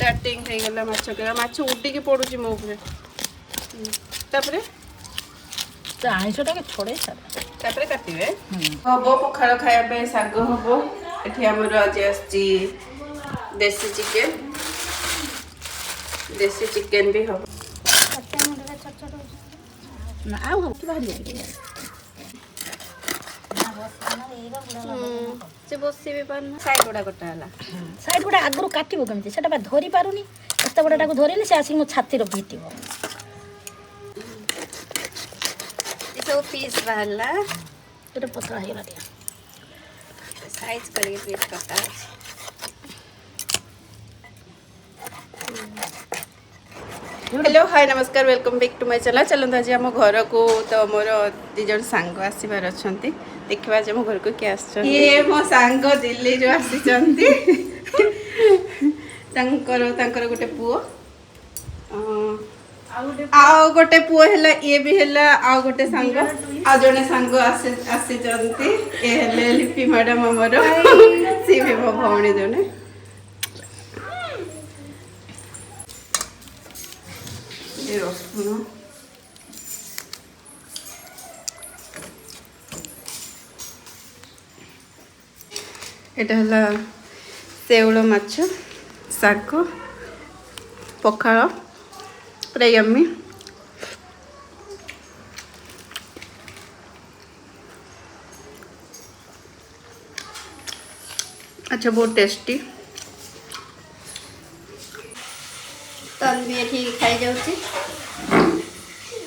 starting हो गला माछ के माछ उड्डी पड़ुची मो ऊपर तापरे आईसटा के छोड़े तापरे काटिबे हबो पखाଳ खाया पे साग हबो एठी हमर आज आछि देसी चिकन भी हबो ना आउ हम कि बाहर से बसी भी पारना साइड गुडा कटा हला साइड गुडा आगरु काटिबो केमति सेटा बा धरि पारुनी एस्ता बडाटा को धरिले से आसी मो छाती रो भिटिबो इसो पीस वाला एटा पतला हेला दिया साइज करके पीस कटा हेलो हाय नमस्कार welcome back to my channel चलते आज आम घर को तो मोर दी जन सांग आसबार अच्छा देखा आज मो घर को किए ये मो सांग दिल्ली जो आसी गोटे पुओ आउ गोटे पुओ है ये भी है आउ गोटे सांग आ जड़े सांग आसी ये लिपि मैडम आमर सी भी मो भौणी जड़े रसुण एटा हला सेउल माछ साग पखाଳ पूरा यम्मी अच्छा बहुत टेस्टी तन भी एठी खाई जाउची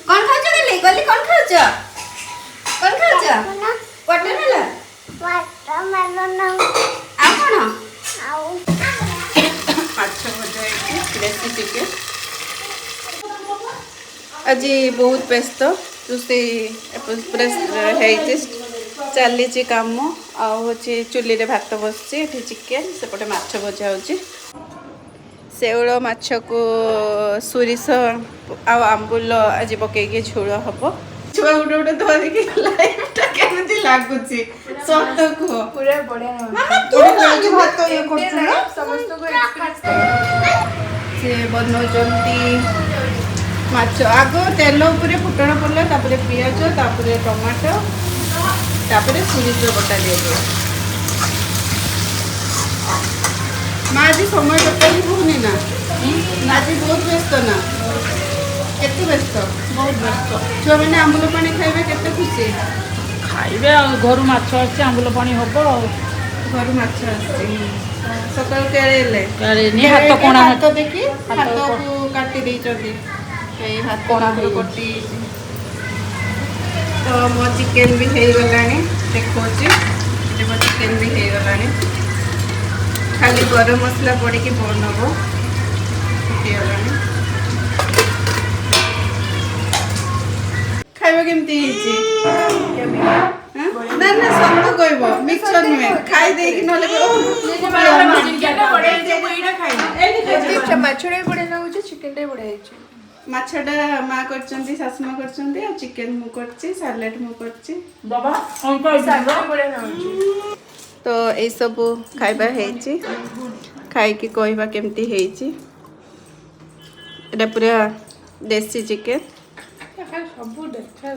कौन खाउछ गली गली कौन खाउछ वाटर हला वाटरमेलन आ कोन आउ अच्छा मजा है देसी चिकन आज बहुत व्यस्त रोसे प्रेस है चली कम आछे चुली रे भात बसची चिकेन सेपटे माछ भजा होची सेउल माछ को सोरिष आंबुल आज पकईके झोल हम छुआ गोटे गोटे धरिकी लाइफटा केमती लागुची सत को पूरा बढ़िया भात ये समस्त को से बनौचंती माछ आगो तेल उपरे फुटण पड़ला तापरे पियाज तापरे टमाटो तापरे सोरिष बटा दिया माँ आज समय टोटाली होनी ना आज बहुत व्यस्त ना केते व्यस्त बहुत व्यस्त छुआ मैंने आंबुल पानी खाइबे केते खुशी खाइबे घर माछ अछि आंबुल पानी हबो घर माछ आसी सकाल केले काले हाथ कोणा हाथ देखी हाथ को काटी दे चोदी ए हाथ कोणा को कटी तो मो चिकन भी हे गलानी देखोची जे मो चिकन भी हे गलानी खाली गरम मसला पड़ी कि बनब खाइबा केमती ना ना सब कहब मिक्सचर नुहे खाई दे कि नले माछड़े बड़े लागुचे चिकन टे बड़े आइचे माछटा माँ करचंती सासु माँ करचंती आ चिकन मु करची सैलेड मु करची बाबा अंकल साग बड़े लागुचे तो ये सब खाइबा हेची खाई की कहबा केमती हेची एटा पूरा देसी चिकन सब देखा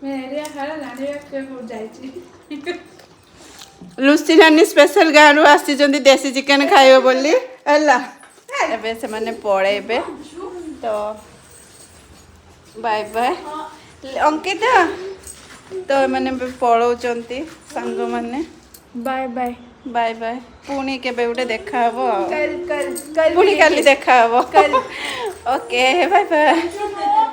मैं एरिया खाला लाने से हो जाइची लुसी नानी स्पेशल गाँव आसी देसी चिकन खाइब बोली एबे से माने पळेबे तो बाय बाय अंकिता तो मैंने पळौचंती सांग माने बाय बाय बाय बाय पुणी केबे उठे देखा हबो कल पुणी काली देखा हबो ओके बाय बाय